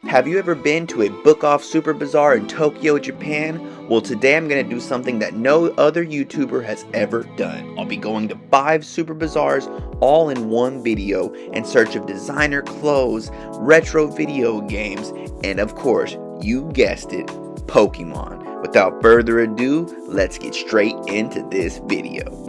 Have you ever been to a book off super bazaar in Tokyo, Japan? Well, today I'm going to do something that no other YouTuber has ever done. I'll be going to 5 super bazaars all in one video in search of designer clothes, retro video games, and of course, you guessed it, Pokemon. Without further ado, let's get straight into this video.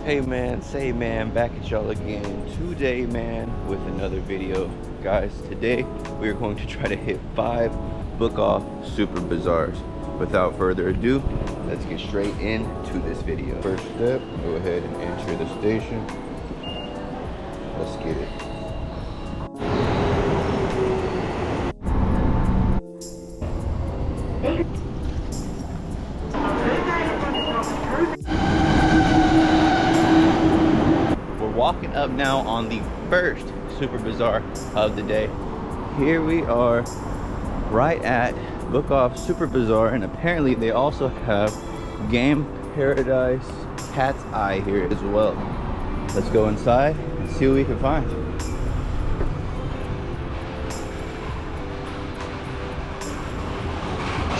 Hey man, say man, back at y'all again today, man, with another video. Guys, today we are going to try to hit 5 book off super bazaars. Without further ado, let's get straight into this video. First step, go ahead and enter the station. Let's get it. Walking up now on the first super bazaar of the day. Here we are right at Book Off Super Bazaar, and apparently they also have Game Paradise Cat's Eye here as well. Let's go inside and see what we can find.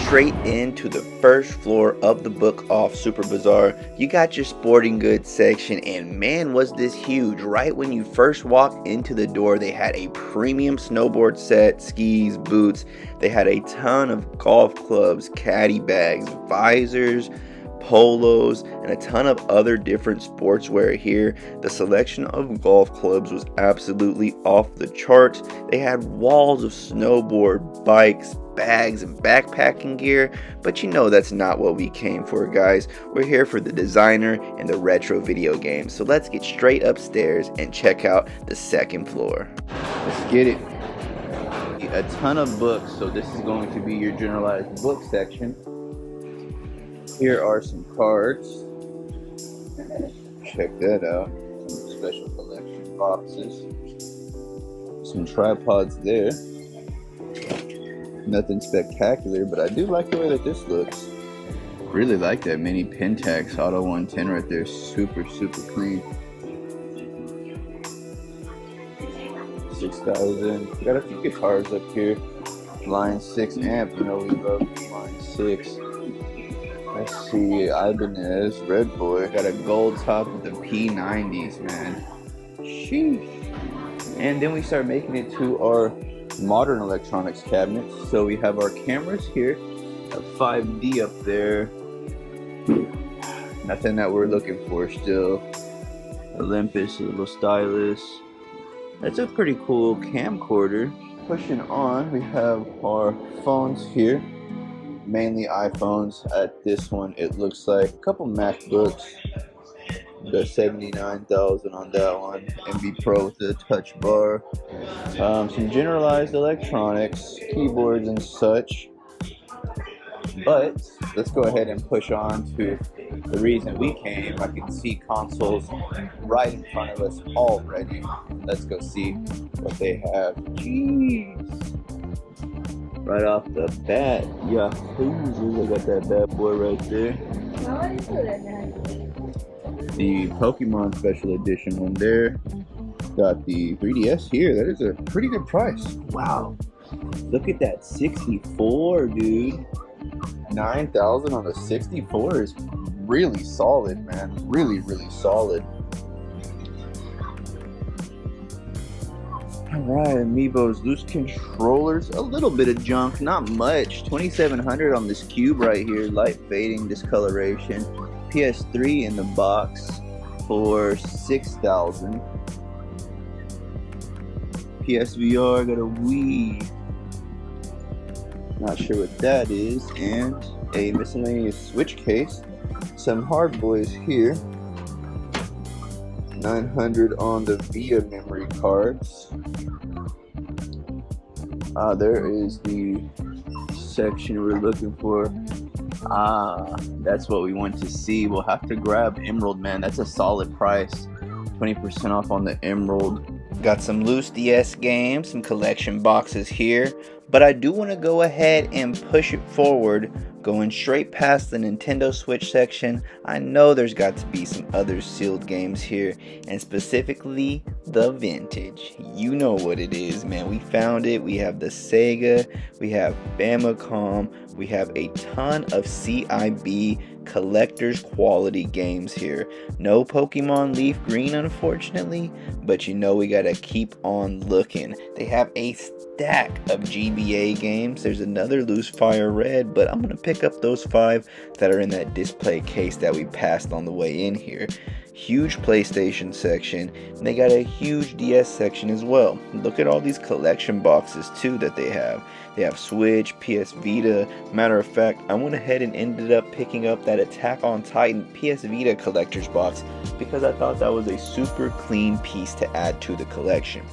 Straight into the first floor of the Book Off Super Bazaar, you got your sporting goods section, and man was this huge. Right when you first walked into the door, they had a premium snowboard set, skis, boots. They had a ton of golf clubs, caddy bags, visors, polos, and a ton of other different sportswear here. The selection of golf clubs was absolutely off the charts. They had walls of snowboard, bikes, bags, and backpacking gear, but you know that's not what we came for, guys. We're here for the designer and the retro video games. So let's get straight upstairs and check out the second floor. Let's get it. A ton of books, so this is going to be your generalized book section. Here are some cards. Check that out. Some special collection boxes. Some tripods there. Nothing spectacular, but I do like the way that this looks. Really like that mini Pentax Auto 110 right there. Super clean. 6,000. Got a few guitars up here. Line 6 amp. You know we love Line 6. Let's see, Ibanez, Red Boy. Got a gold top with the P90s, man. Sheesh. And then we start making it to our modern electronics cabinets. So we have our cameras here, a 5D up there. Nothing that we're looking for still. Olympus, a little stylus. That's a pretty cool camcorder. Pushing on, we have our phones here. Mainly iPhones. At this one it looks like a couple MacBooks. The 79,000 on that one. MB Pro with the touch bar. Some generalized electronics, keyboards and such. But let's go ahead and push on to the reason we came. I can see consoles right in front of us already. Let's go see what they have. Jeez. Right off the bat, Yahoo! I got that bad boy right there. The Pokemon Special Edition one there. Got the 3DS here. That is a pretty good price. Wow. Look at that 64, dude. 9,000 on the 64 is really solid, man. Really solid. Alright, Amiibo's loose controllers, a little bit of junk, not much. 2,700 on this cube right here, light fading discoloration. PS3 in the box for 6,000. PSVR, got a Wii. Not sure what that is, and a miscellaneous Switch case. Some hard boys here. 900 on the Via memory cards. There is the section we're looking for. That's what we want to see. We'll have to grab Emerald, man. That's a solid price. 20% off on the Emerald. Got some loose DS games, some collection boxes here. But I do want to go ahead and push it forward, going straight past the Nintendo Switch section. I know there's got to be some other sealed games here, and specifically the vintage. You know what it is, man. We found it. We have the Sega, we have Famicom, we have a ton of CIB collector's quality games here. No Pokemon Leaf Green, unfortunately, but you know we gotta keep on looking. They have a stack of GBA games. There's another Loose Fire Red, but I'm gonna pick up those 5 that are in that display case that we passed on the way in here. Huge PlayStation section, and they got a huge DS section as well. Look at all these collection boxes too that they have. They have Switch, PS Vita. Matter of fact, I went ahead and ended up picking up that Attack on Titan PS Vita collector's box because I thought that was a super clean piece to add to the collection.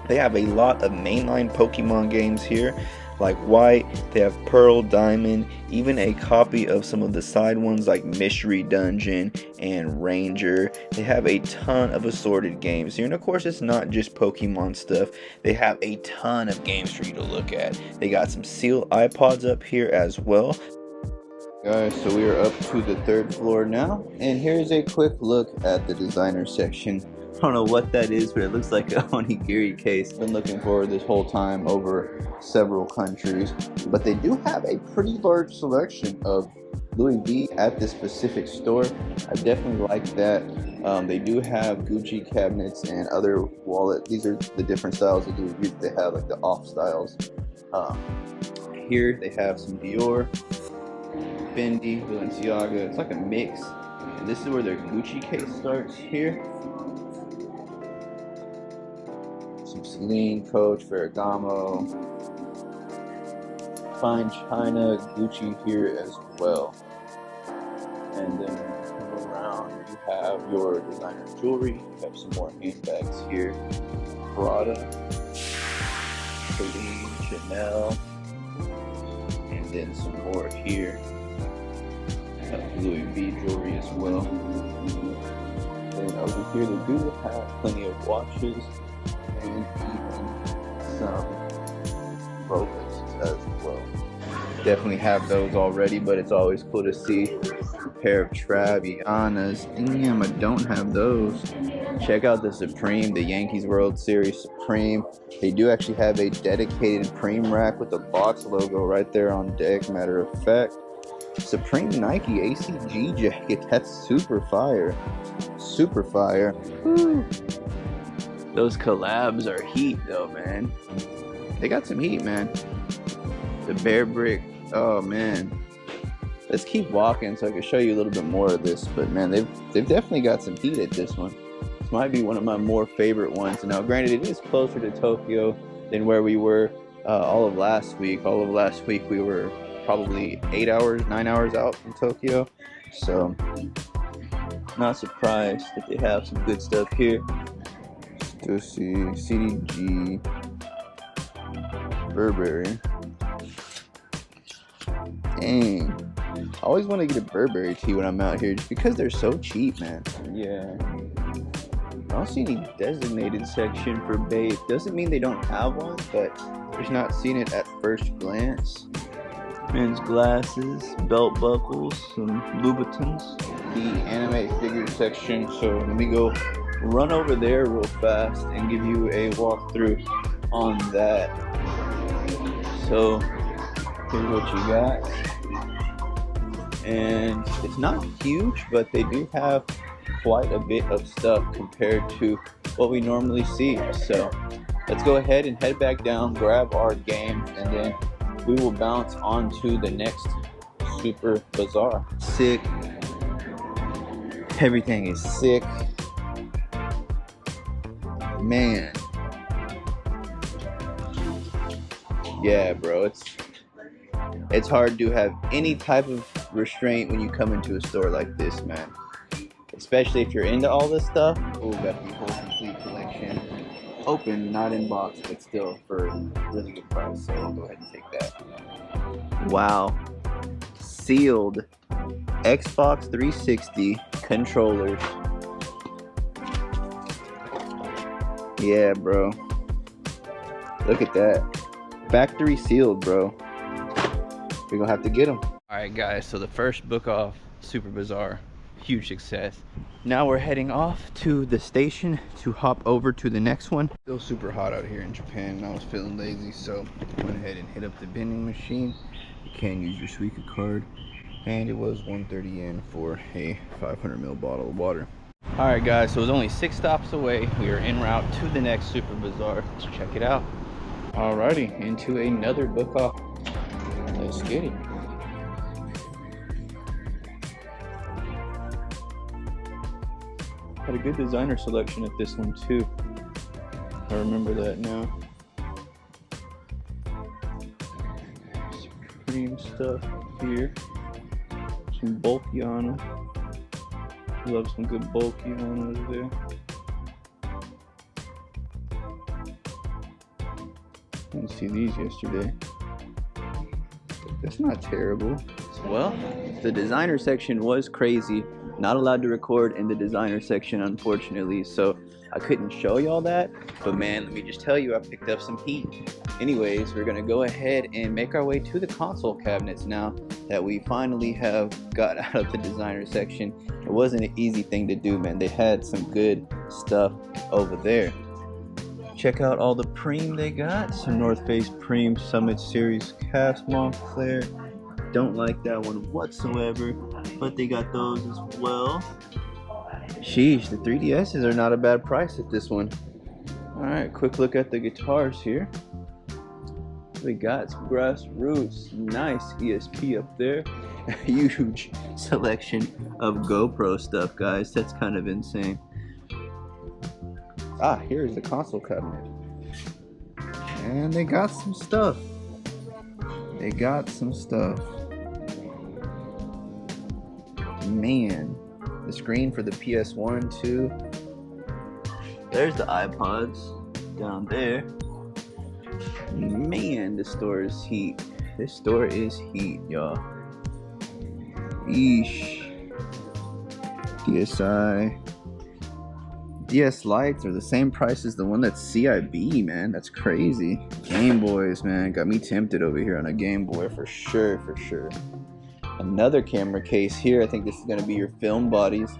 They have a lot of mainline Pokemon games here, like White. They have Pearl, Diamond, even a copy of some of the side ones like Mystery Dungeon and Ranger. They have a ton of assorted games here, and of course it's not just Pokemon stuff. They have a ton of games for you to look at. They got some sealed iPods up here as well. Guys, so we are up to the 3rd floor now, and here's a quick look at the designer section. I don't know what that is, but it looks like a onigiri case. Been looking for this whole time over several countries, but they do have a pretty large selection of Louis V at this specific store. I definitely like that. They do have Gucci cabinets and other wallet. These are the different styles of Louis V that they have, like the off styles. Here they have some Dior, Fendi, Balenciaga. It's like a mix. And this is where their Gucci case starts here. Some Celine, Coach, Ferragamo, Fine China, Gucci here as well. And then come around, you have your designer jewelry. You have some more handbags here. Prada, Celine, Chanel, and then some more here. Louis V jewelry as well. And over here they do have plenty of watches and even some Rolexes as well. Definitely have those already, but it's always cool to see a pair of Travianas. Damn, I don't have those. Check out the Supreme, the Yankees World Series Supreme. They do actually have a dedicated Supreme rack with the box logo right there on deck, matter of fact. Supreme Nike ACG jacket, that's super fire. Super fire. Woo. Those collabs are heat though, man. They got some heat, man. The Bear Brick, oh man. Let's keep walking so I can show you a little bit more of this, but man, they've definitely got some heat at this one. This might be one of my more favorite ones. Now granted, it is closer to Tokyo than where we were all of last week. All of last week we were probably 8 hours, 9 hours out from Tokyo, so not surprised that they have some good stuff here. Still see CDG, Burberry. Dang, I always want to get a Burberry tee when I'm out here just because they're so cheap, man. Yeah, I don't see any designated section for Babe. Doesn't mean they don't have one, but just not seeing it at first glance. Men's glasses, belt buckles, some Louboutins. The anime figure section, so let me go run over there real fast and give you a walkthrough on that. So here's what you got, and it's not huge, but they do have quite a bit of stuff compared to what we normally see. So let's go ahead and head back down, grab our games, and then we will bounce on to the next Super Bazaar. Sick. Everything is sick. Man. Yeah, bro, it's hard to have any type of restraint when you come into a store like this, man. Especially if you're into all this stuff. Oh, got the whole complete collection. Open, not in box, but still for a really good price, so I'll go ahead and take that. Wow. Sealed Xbox 360 controllers. Yeah, bro. Look at that. Factory sealed, bro. We're gonna have to get them. Alright guys, so the first book off Super Bazaar, huge success. Now we're heading off to the station to hop over to the next one. Still super hot out here in Japan and I was feeling lazy, so I went ahead and hit up the vending machine. You can use your Suica card, and it was 130 yen for a 500 ml bottle of water. Alright guys, so it was only 6 stops away. We are en route to the next Super Bazaar. Let's check it out. Alrighty, into another book off. Let's get it. Had a good designer selection at this one too. I remember that now. Supreme stuff here. Some bulky on them. Love some good bulky on over there. I didn't see these yesterday. That's not terrible. Well, the designer section was crazy. Not allowed to record in the designer section, unfortunately, so I couldn't show y'all that. But man, let me just tell you, I picked up some heat. Anyways, we're gonna go ahead and make our way to the console cabinets now that we finally have got out of the designer section. It wasn't an easy thing to do, man. They had some good stuff over there. Check out all the Preem they got. Some North Face Preem Summit Series cast Montclair. Don't like that one whatsoever, but they got those as well. Sheesh, the 3DSs are not a bad price at this one. Alright, quick look at the guitars here. We got some Grassroots, nice ESP up there. A huge selection of GoPro stuff, guys. That's kind of insane. Ah, here's the console cabinet. And they got some stuff. They got some stuff. Man, the screen for the PS1 too. There's the iPods down there. Man, this store is heat. This store is heat, y'all. Eesh. DSi. DS Lights are the same price as the one that's CIB, man. That's crazy. Game Boys, man. Got me tempted over here on a Game Boy for sure, for sure. Another camera case here. I think this is going to be your film bodies.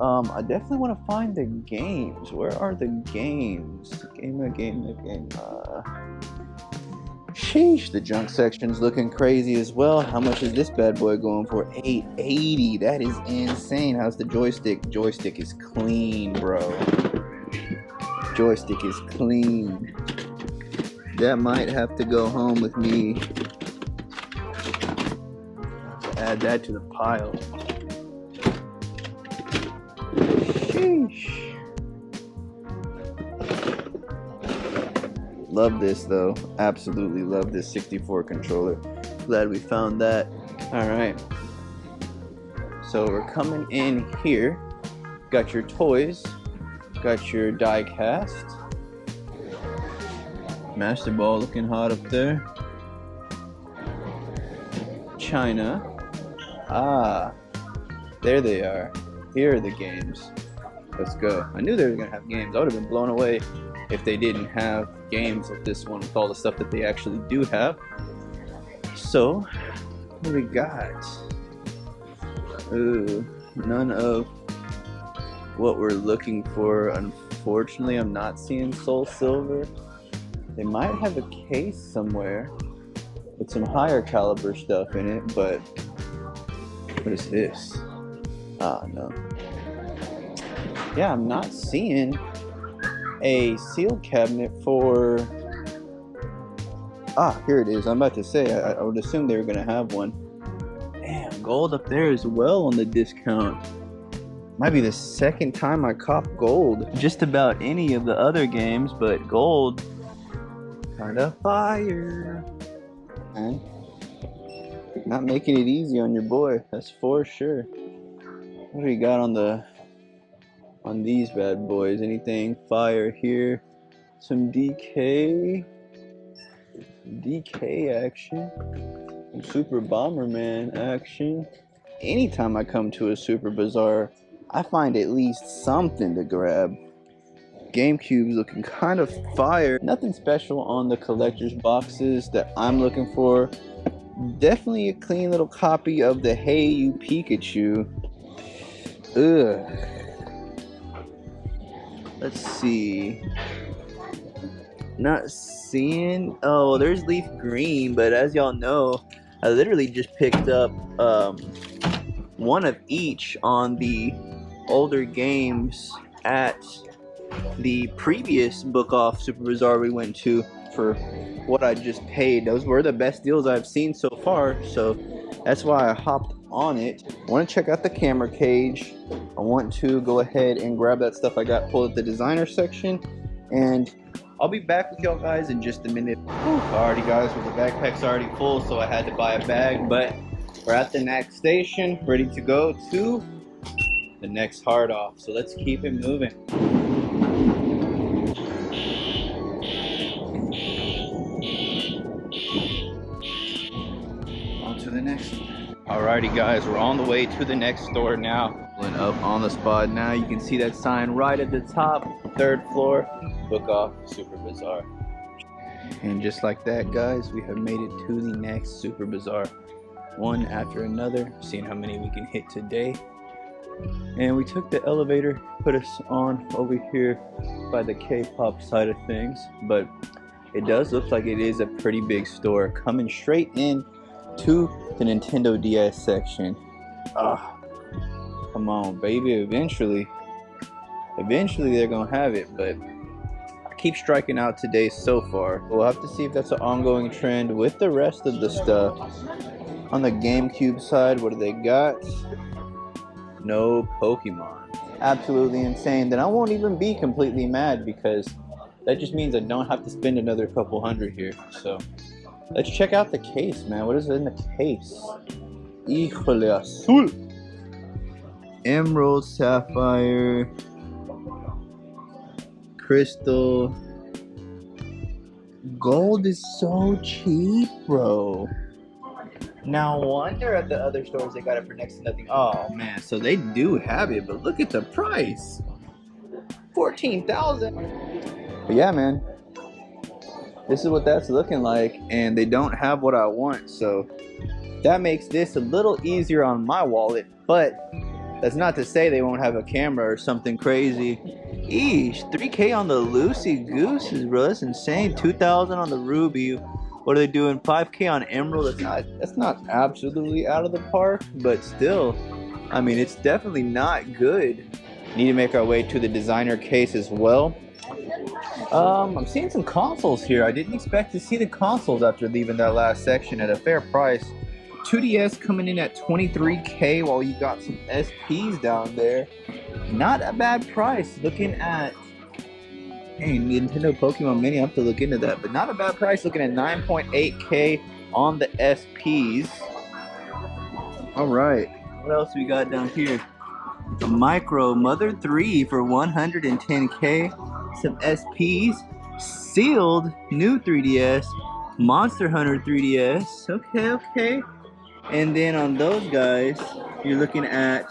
I definitely want to find the games. Where are the games? Sheesh, the junk section's looking crazy as well. How much is this bad boy going for? $880. That is insane. How's the joystick? Joystick is clean, bro. Joystick is clean. That might have to go home with me. Add that to the pile. Sheesh. Love this though. Absolutely love this 64 controller. Glad we found that. Alright. So we're coming in here. Got your toys. Got your die cast. Master Ball looking hot up there. China. Ah. There they are. Here are the games. Let's go. I knew they were gonna have games. I would have been blown away if they didn't have games like this one with all the stuff that they actually do have. So, what do we got? Ooh, none of what we're looking for. Unfortunately, I'm not seeing Soul Silver. They might have a case somewhere with some higher caliber stuff in it, but what is this? Ah, no. Yeah, I'm not seeing a sealed cabinet for... Ah, here it is. I'm about to say, I would assume they were going to have one. Damn, gold up there as well on the discount. Might be the second time I cop gold. Just about any of the other games, but gold, kind of fire. Man, not making it easy on your boy, that's for sure. What do we got on these bad boys? Anything fire here? Some DK action. Some Super Bomberman action. Anytime I come to a Super Bazaar, I find at least something to grab. GameCube's looking kind of fire. Nothing special on the collector's boxes that I'm looking for. Definitely a clean little copy of the Hey You Pikachu. Ugh. Let's see. Not seeing. Oh, there's Leaf Green, but as y'all know, I literally just picked up one of each on the older games at the previous book off Super Bazaar we went to for what I just paid. Those were the best deals I've seen so far, so that's why I hopped on it. I want to check out the camera cage. I want to go ahead and grab that stuff I got pulled at the designer section, and I'll be back with y'all guys in just a minute. Alrighty guys, well, the backpack's already full, so I had to buy a bag, but we're at the next station, ready to go to the next hard off. So let's keep it moving. On to the next one. Alrighty guys, we're on the way to the next store now. Pulling up on the spot now. You can see that sign right at the top, 3rd floor, book off Super Bazaar. And just like that guys, we have made it to the next Super Bazaar. One after another, seeing how many we can hit today. And we took the elevator, put us on over here by the K-pop side of things, but it does look like it is a pretty big store coming straight in to the Nintendo DS section. Come on baby, eventually they're gonna have it, but I keep striking out today so far. We'll have to see if that's an ongoing trend with the rest of the stuff. On the GameCube side, what do they got? No Pokemon. Absolutely insane. Then I won't even be completely mad, because that just means I don't have to spend another couple hundred here. So let's check out the case, man. What is in the case? Híjole azul. Emerald, sapphire, crystal. Gold is so cheap, bro. Now wonder at the other stores they got it for next to nothing. Oh man, so they do have it, but look at the price. 14,000. But yeah, man, this is what that's looking like, and they don't have what I want, so that makes this a little easier on my wallet. But that's not to say they won't have a camera or something crazy. Eesh, 3K on the Loosey Gooses, bro. That's insane. 2,000 on the Ruby. What are they doing? 5K on Emerald. That's not absolutely out of the park, but still, I mean, it's definitely not good. Need to make our way to the designer case as well. I'm seeing some consoles here. I didn't expect to see the consoles after leaving that last section at a fair price. 2DS coming in at 23K, while you got some SPs down there. Not a bad price. Looking at, hey, Nintendo Pokemon Mini, I have to look into that, but not a bad price. Looking at 9.8K on the SPs. All right, what else we got down here? The Micro Mother 3 for 110K. Some SPs, sealed new 3DS, Monster Hunter 3DS. Okay. And then on those guys, you're looking at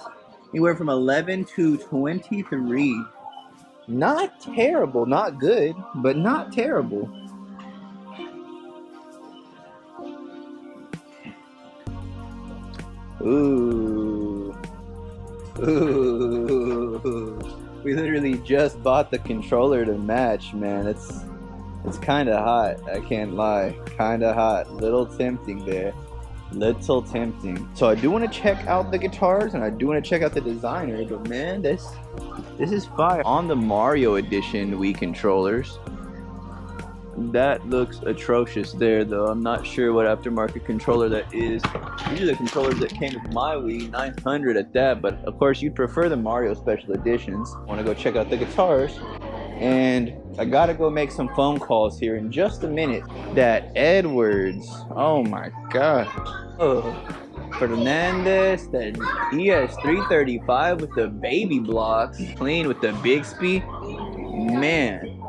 anywhere from 11 to 23. Not terrible, not good, but not terrible. Ooh. We literally just bought the controller to match, man. It's kind of hot, I can't lie. Kind of hot. Little tempting there. Little tempting. So I do want to check out the guitars, and I do want to check out the designer, but man, this is fire. On the Mario Edition Wii controllers, that looks atrocious there, though. I'm not sure what aftermarket controller that is. These are the controllers that came with my Wii, 900 at that, but of course you'd prefer the Mario Special Editions. I want to go check out the guitars, and I gotta go make some phone calls here in just a minute. That Edwards, oh my god. Oh, Fernandez, that ES335 with the baby blocks, playing with the Bixby, man.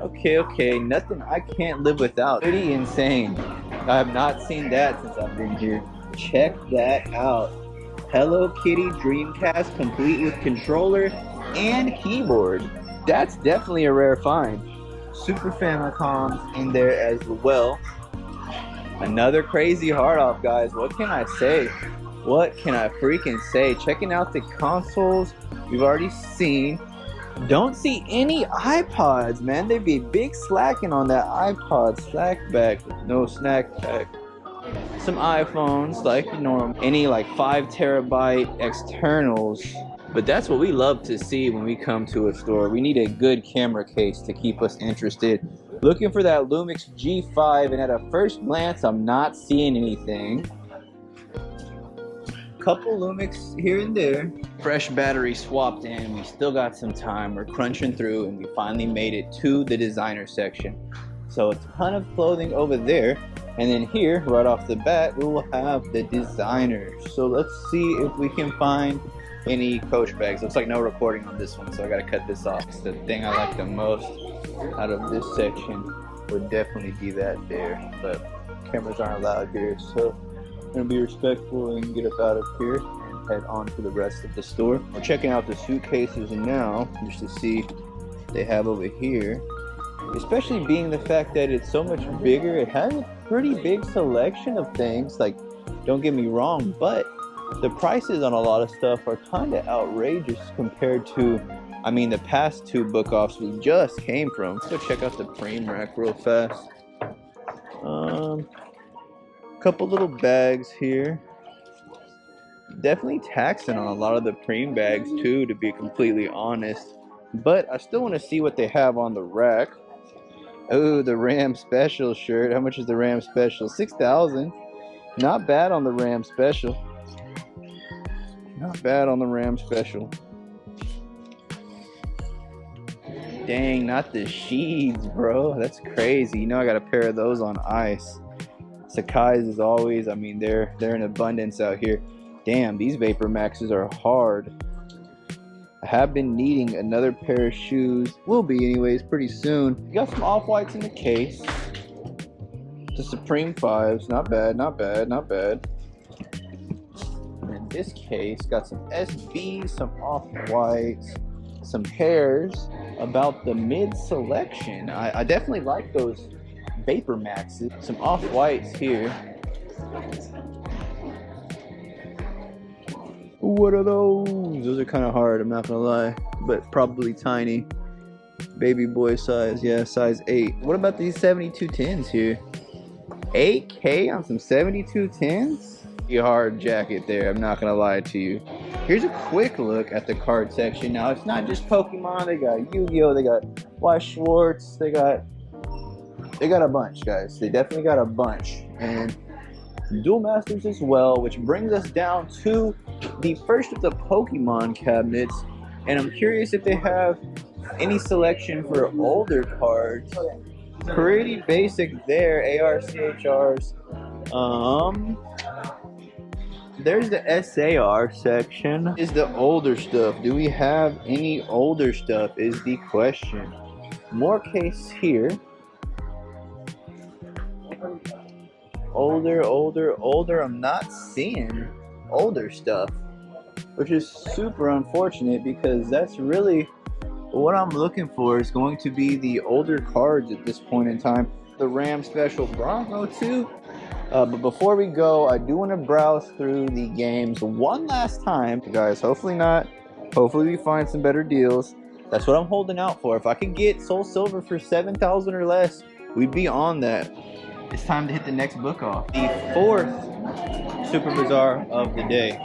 Okay, nothing I can't live without. Pretty insane. I have not seen that since I've been here. Check that out. Hello Kitty Dreamcast, complete with controller and keyboard. That's definitely a rare find. Super Famicom's in there as well. Another crazy hard off, guys. What can I say? What can I freaking say? Checking out the consoles we've already seen. Don't see any iPods, man. They'd be big slacking on that iPod slack back. No snack pack. Some iPhones like normal. Any like 5 terabyte externals. But that's what we love to see when we come to a store. We need a good camera case to keep us interested. Looking for that Lumix G5, and at a first glance, I'm not seeing anything. Couple Lumix here and there. Fresh battery swapped in. We still got some time. We're crunching through, and we finally made it to the designer section. So a ton of clothing over there. And then here, right off the bat, we will have the designers. So let's see if we can find any Coach bags. Looks like no recording on this one, so I gotta cut this off. It's the thing I like the most out of this section would definitely be that there, but cameras aren't allowed here, so I'm gonna be respectful and get up out of here and head on to the rest of the store. We're checking out the suitcases now just to see what they have over here, especially being the fact that it's so much bigger. It has a pretty big selection of things, like, don't get me wrong, but the prices on a lot of stuff are kind of outrageous compared to, I mean, the past 2 book offs we just came from. Let's go check out the Preem rack real fast. Couple little bags here. Definitely taxing on a lot of the Preem bags too, to be completely honest. But I still want to see what they have on the rack. Oh, the Ram Special shirt. How much is the Ram Special? 6,000. Not bad on the Ram Special. Not bad on the Ram Special. Dang, not the Sheeds, bro. That's crazy. You know I got a pair of those on ice. Sakai's as always. I mean, they're in abundance out here. Damn, these Vapor Maxes are hard. I have been needing another pair of shoes. Will be anyways pretty soon. Got some Off-Whites in the case. The Supreme 5s. Not bad, not bad, not bad. In this case, got some SBs, some Off-Whites, some pairs. About the mid selection, I definitely like those Vapor Maxes. Some Off-Whites here. What are those? Those are kind of hard, I'm not gonna lie, but probably tiny. Baby boy size, yeah, size 8. What about these 7210s here? 8K on some 7210s? Hard jacket there, I'm not gonna lie to you. Here's a quick look at the card section. Now, it's not just Pokemon. They got Yu-Gi-Oh, they got Y Schwartz, they got a bunch, guys. They definitely got a bunch, and Duel Masters as well, which brings us down to the first of the Pokemon cabinets. And I'm curious if they have any selection for older cards. Pretty basic there, ARCHRs. There's the SAR section. Is the older stuff. Do we have any older stuff is the question. More case here. Older. I'm not seeing older stuff, which is super unfortunate because that's really what I'm looking for, is going to be the older cards at this point in time. The Ram Special Bronco too. But before we go, I do want to browse through the games one last time, guys. Hopefully not. Hopefully we find some better deals. That's what I'm holding out for. If I could get Soul Silver for 7,000 or less, we'd be on that. It's time to hit the next book off. The 4th Super Bazaar of the day.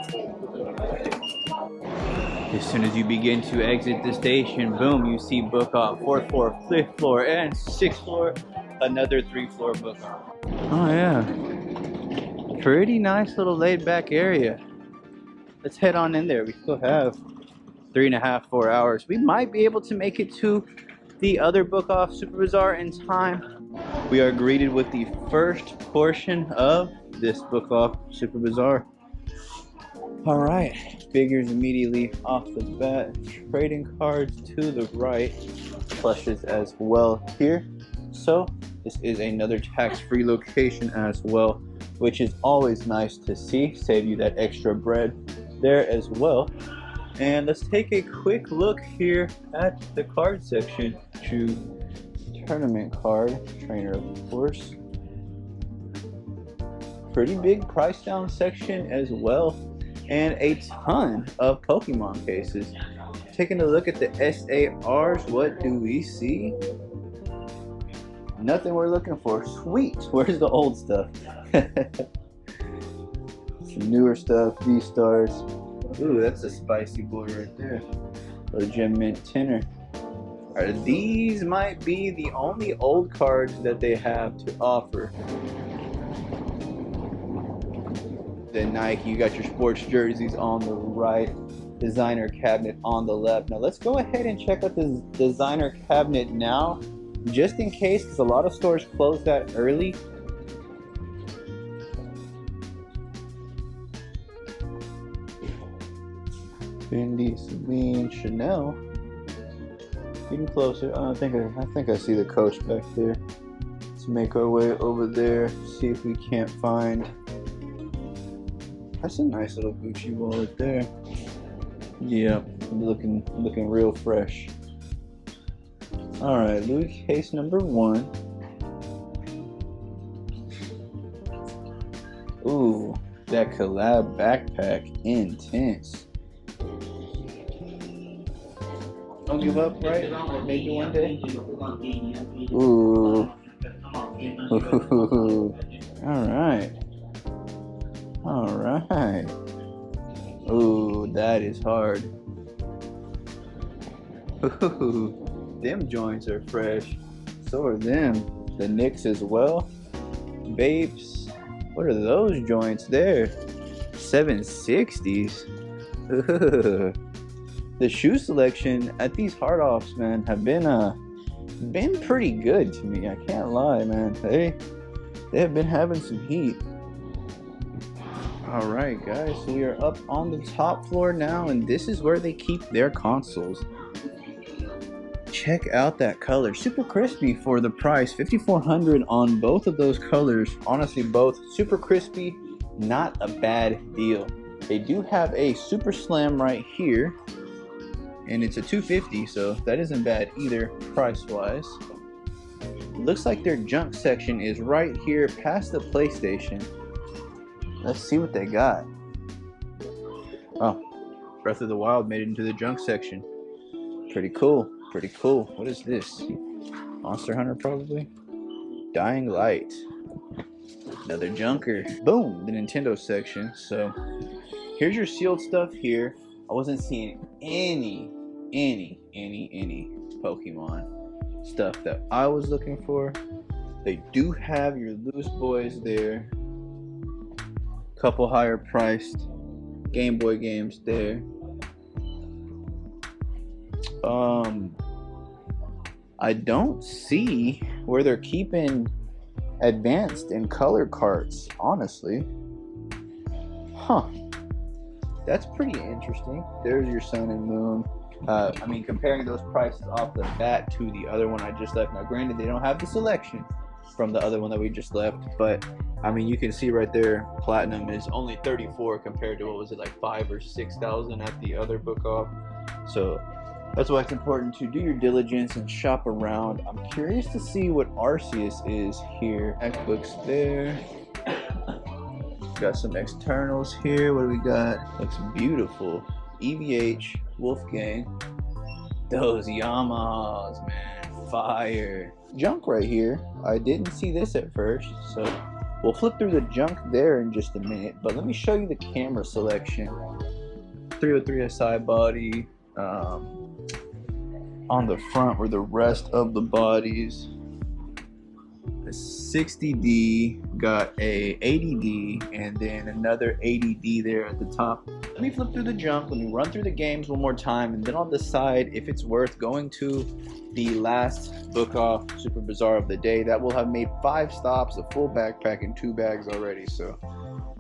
As soon as you begin to exit the station, boom, you see book off. 4th floor, 5th floor, and 6th floor. Another 3-floor book off. Oh yeah. Pretty nice little laid back area. Let's head on in there. We still have 3.5, 4 hours. We might be able to make it to the other book off Super Bazaar in time. We are greeted with the first portion of this book off Super Bazaar. All right, figures immediately off the bat. Trading cards to the right, plushes as well here. So this is another tax-free location as well, which is always nice to see. Save you that extra bread there as well. And let's take a quick look here at the card section. Tournament card, trainer of course. Pretty big price down section as well, and a ton of Pokemon cases. Taking a look at the SARs, what do we see? Nothing we're looking for. Sweet. Where's the old stuff? Some newer stuff, V-Stars. Ooh, that's a spicy boy right there. Legitimate tenor. Alright, these might be the only old cards that they have to offer. The Nike, you got your sports jerseys on the right, designer cabinet on the left. Now let's go ahead and check out this designer cabinet now, just in case, because a lot of stores close that early. Fendi, Celine, Chanel. Getting closer. I think I see the coach back there. Let's make our way over there. See if we can't find. That's a nice little Gucci wallet there. Yeah, looking real fresh. All right, Louis case number 1. Ooh, that collab backpack, intense. Don't give up, right? Maybe one day. Ooh. Ooh. All right. All right. Ooh, that is hard. Ooh, them joints are fresh. So are them. The Knicks as well. Babes, what are those joints there? 760s. Ooh. The shoe selection at these hard offs, man, have been pretty good to me. I can't lie, man. They have been having some heat. All right, guys, so we are up on the top floor now, and this is where they keep their consoles. Check out that color, super crispy for the price, $5,400 on both of those colors. Honestly, both super crispy, not a bad deal. They do have a super slam right here, and it's a $250, so that isn't bad either price-wise. Looks like their junk section is right here past the PlayStation. Let's see what they got. Oh, Breath of the Wild made it into the junk section. Pretty cool, pretty cool. What is this? Monster Hunter probably? Dying Light. Another junker. Boom, the Nintendo section. So here's your sealed stuff here. I wasn't seeing any Pokemon stuff that I was looking for. They do have your loose boys there. Couple higher priced Game Boy games there. I don't see where they're keeping advanced and color carts, honestly. Huh. That's pretty interesting. There's your Sun and Moon. I mean, comparing those prices off the bat to the other one I just left. Now, granted, they don't have the selection from the other one that we just left, but I mean, you can see right there, Platinum is only $34 compared to, what was it, like $5,000 or $6,000 at the other book off. So that's why it's important to do your diligence and shop around. I'm curious to see what Arceus is here. X-Books there. Got some externals here. What do we got? Looks beautiful. EVH, Wolfgang. Those Yamahas, man, fire. Junk right here. I didn't see this at first, so we'll flip through the junk there in just a minute, but let me show you the camera selection. 303 SI body. On the front were the rest of the bodies. A 60D, got a 80D, and then another 80D there at the top. Let me flip through the junk, let me run through the games one more time, and then I'll decide if it's worth going to the last book off Super Bazaar of the day. That will have made 5 stops, a full backpack, and 2 bags already. So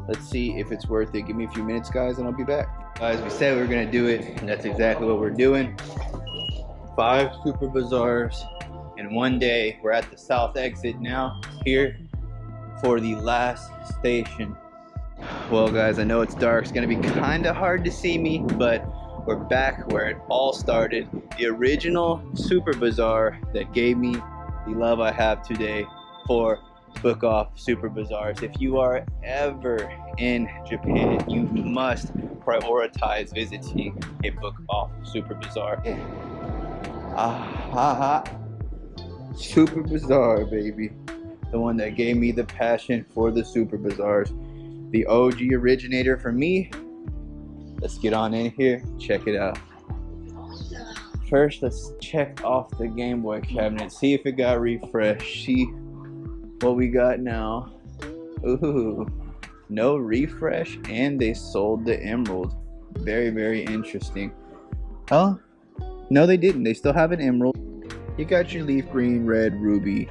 let's see if it's worth it. Give me a few minutes, guys, and I'll be back. Guys, we said we were gonna do it, and that's exactly what we're doing. 5 Super Bazaars in one day. We're at the south exit now, here for the last station. Well, guys, I know it's dark. It's gonna be kind of hard to see me, but We're back where it all started. The original Super Bazaar that gave me the love I have today for book off Super Bazaars. If you are ever in Japan, you must prioritize visiting a book off Super Bazaar. Super Bazaar, baby. The one that gave me the passion for the Super Bazaars. The OG originator for me. Let's get on in here, check it out. First, let's check off the Game Boy cabinet, see if it got refreshed, see what we got now. Ooh, no refresh, and they sold the emerald. Very, very interesting. Oh, no they didn't, they still have an emerald. You got your leaf green, red, ruby,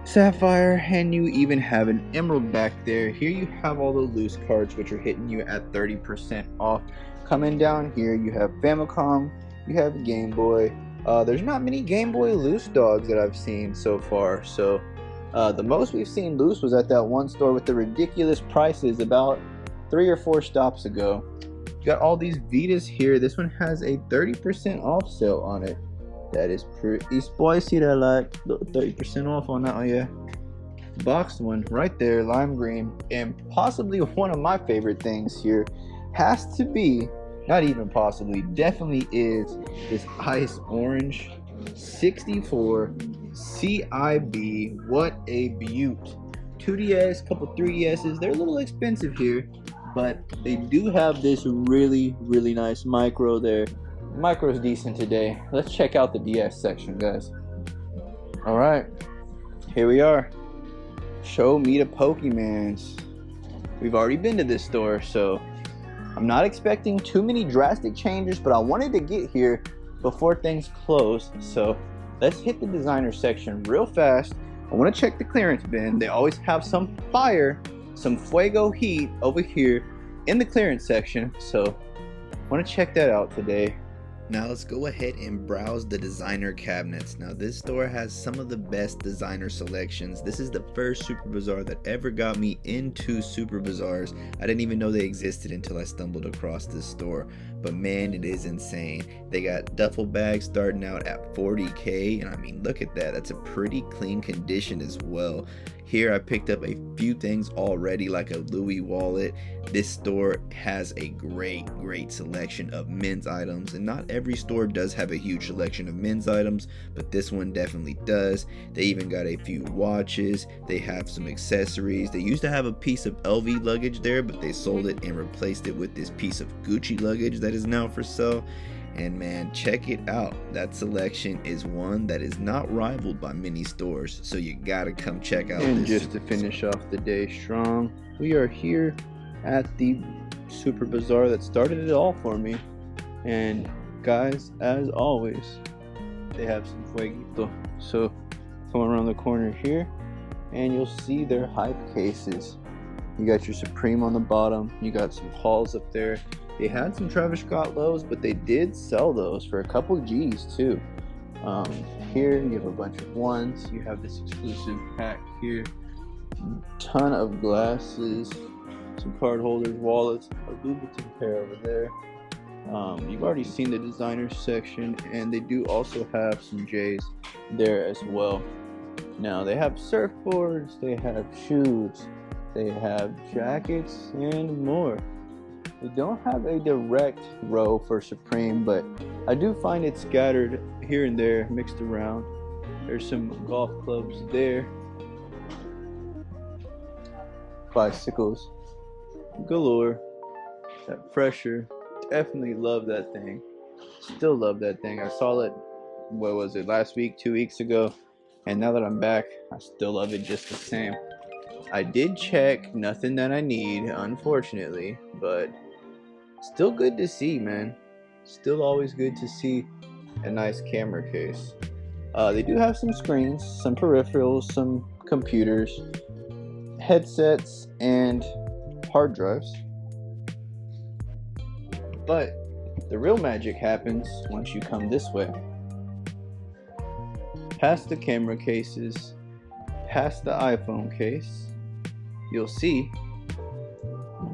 sapphire, and you even have an emerald back there. Here you have all the loose cards, which are hitting you at 30% off. Coming down here, you have Famicom, you have Game Boy. There's not many Game Boy loose dogs that I've seen so far. So the most we've seen loose was at that one store with the ridiculous prices about 3 or 4 stops ago. You got all these Vitas here. This one has a 30% off sale on it. That is pretty spicy. That like 30% off on that one, yeah. Boxed one right there, lime green, and possibly one of my favorite things here has to be, not even possibly, definitely is this ice orange 64 CIB. What a beaut. 2DS, couple 3DSs. They're a little expensive here, but they do have this really, really nice micro there. Micro's decent today. Let's check out the DS section, guys. All right, here we are. Show me the Pokemans. We've already been to this store, so I'm not expecting too many drastic changes, but I wanted to get here before things close. So let's hit the designer section real fast. I want to check the clearance bin. They always have some fire, some fuego heat over here in the clearance section. So I want to check that out today. Now let's go ahead and browse the designer cabinets. Now this store has some of the best designer selections. This is the first Super Bazaar that ever got me into Super Bazaars. I didn't even know they existed until I stumbled across this store. But man, it is insane. They got duffel bags starting out at 40K, and I mean, look at that. That's a pretty clean condition as well. Here I picked up a few things already, like a Louis wallet. This store has a great selection of men's items, and not every store does have a huge selection of men's items, but this one definitely does. They even got a few watches. They have some accessories. They used to have a piece of LV luggage there, but they sold it and replaced it with this piece of Gucci luggage that is now for sale. And man, check it out. That selection is one that is not rivaled by many stores, so you gotta come check out. And just to finish off the day strong, we are here at the Super Bazaar that started it all for me. And guys, as always, they have some fueguito. So come around the corner here and you'll see their hype cases. You got your Supreme on the bottom, you got some Halls up there. They had some Travis Scott lows, but they did sell those for a couple G's too. Here you have a bunch of ones. You have this exclusive pack here. Ton of glasses, some card holders, wallets, a Louboutin pair over there. You've already seen the designer section, and they do also have some J's there as well. Now they have surfboards, they have shoes, they have jackets, and more. They don't have a direct row for Supreme, but I do find it scattered here and there, mixed around. There's some golf clubs there. Bicycles galore. That pressure, definitely love that thing. Still love that thing. I saw it, what was it, last week, 2 weeks ago, and now that I'm back, I still love it just the same. I did check, nothing that I need, unfortunately, but still good to see, man. Still always good to see a nice camera case. They do have some screens, some peripherals, some computers, headsets, and hard drives. But the real magic happens once you come this way. Past the camera cases, past the iPhone case, you'll see,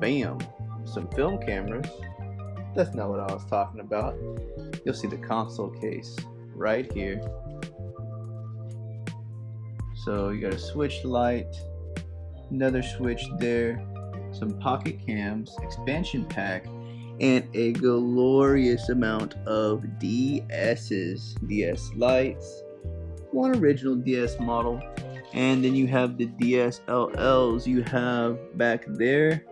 bam, some film cameras, That's not what I was talking about. You'll see the console case right here. So you got a switch light, another switch there, some pocket cams, expansion pack, and a glorious amount of DS's. DS lights, one original DS model, and then you have the DSLLs. You have back there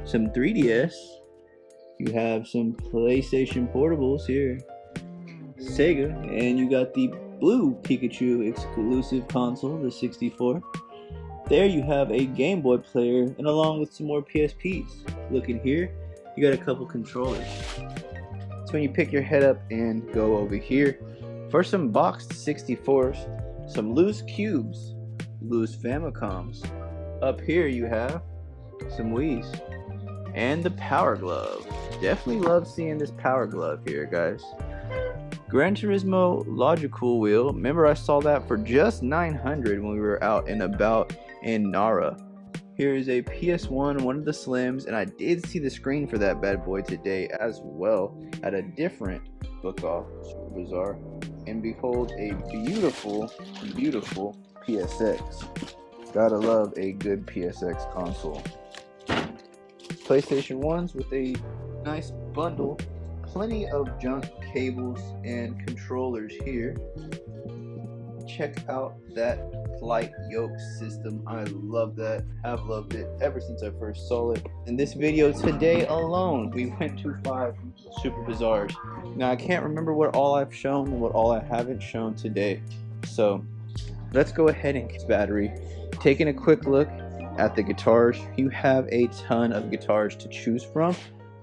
some 3DS. You have some PlayStation portables here, Sega, and you got the blue Pikachu exclusive console, the 64. There you have a Game Boy player, and along with some more PSPs. Looking here, you got a couple controllers. So when you pick your head up and go over here, for some boxed 64s, some loose cubes, loose Famicoms. Up here you have some Wii's, and the Power Glove. Definitely love seeing this Power Glove here, guys. Gran Turismo Logical Wheel. Remember I saw that for just $900 when we were out and about in Nara. Here is a PS1, one of the Slims, and I did see the screen for that bad boy today as well at a different book off Super Bazaar. And behold, a beautiful, beautiful PSX. Gotta love a good PSX console. PlayStation 1s with a nice bundle, plenty of junk cables and controllers here. Check out that flight yoke system. I love that. I've loved it ever since I first saw it. In this video today alone, we went to 5 Super Bazaars. Now I can't remember what all I've shown and what all I haven't shown today. So let's go ahead and get battery. Taking a quick look at the guitars, you have a ton of guitars to choose from.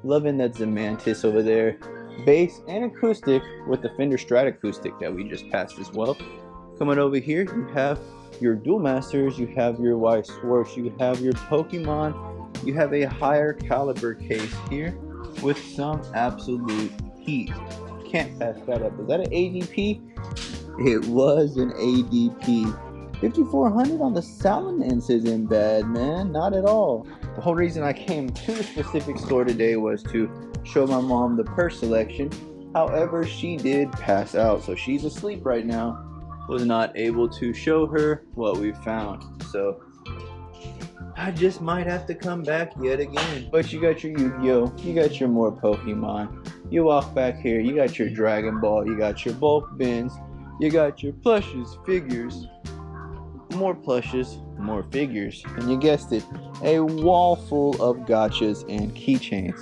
Loving that Zemantis over there. Bass and acoustic with the Fender Strat acoustic that we just passed as well. Coming over here, you have your Dual Masters, you have your Weiss Schwartz, you have your Pokemon, you have a higher caliber case here with some absolute heat. Can't pass that up. Is that an ADP? It was an ADP. 5400 on the Salamence isn't bad, man. Not at all. The whole reason I came to the specific store today was to show my mom the purse selection. However, she did pass out, so she's asleep right now. Was not able to show her what we found. So I just might have to come back yet again. But you got your Yu-Gi-Oh, you got your more Pokemon. You walk back here, you got your Dragon Ball, you got your bulk bins, you got your plushes, figures, more plushes, more figures, and you guessed it, a wall full of gachas and keychains.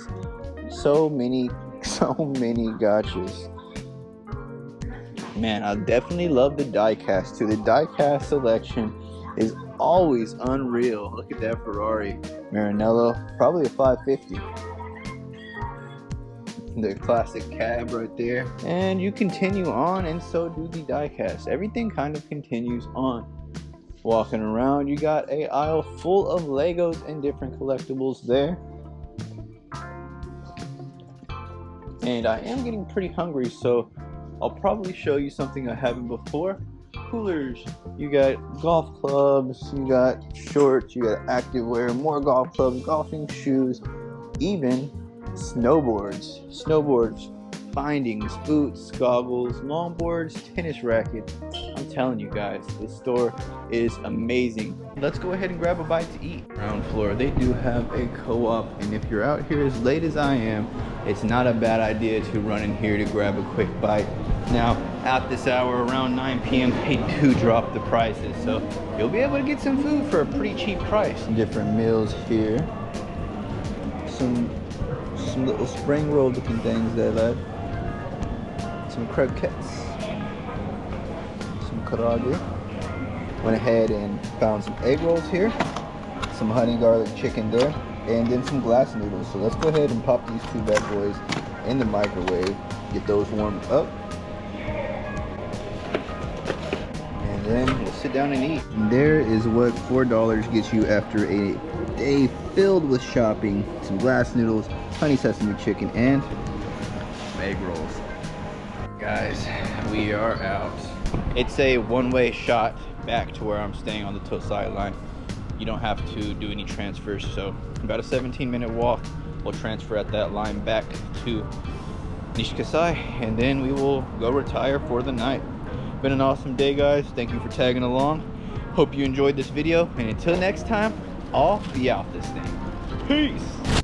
So many gachas. Man, I definitely love the diecast too. The diecast selection is always unreal. Look at that Ferrari Maranello, probably a 550. The classic cab right there. And you continue on, and so do the diecast. Everything kind of continues on. Walking around, you got a aisle full of Legos and different collectibles there. And I am getting pretty hungry, so I'll probably show you something I haven't before. Coolers, you got golf clubs, you got shorts, you got activewear, more golf clubs, golfing shoes, even snowboards, bindings, boots, goggles, longboards, tennis rackets. I'm telling you guys, this store is amazing. Let's go ahead and grab a bite to eat. Ground floor, they do have a co-op, and if you're out here as late as I am, it's not a bad idea to run in here to grab a quick bite. Now, at this hour, around 9 p.m., they do drop the prices, so you'll be able to get some food for a pretty cheap price. Some different meals here. Some little spring roll looking things there, lad. Some croquettes. Some karaage. Went ahead and found some egg rolls here. Some honey garlic chicken there. And then some glass noodles. So let's go ahead and pop these two bad boys in the microwave. Get those warmed up. And then we'll sit down and eat. And there is what $4 gets you after a day filled with shopping. Some glass noodles, honey sesame chicken, and egg rolls. Guys, we are out. It's a one-way shot back to where I'm staying on the Tosai line. You don't have to do any transfers, so about a 17-minute walk We'll transfer at that line back to Nishikasai, and then we will go retire for the night. Been an awesome day, guys. Thank you for tagging along. Hope you enjoyed this video, and until next time, I'll be out this thing. Peace.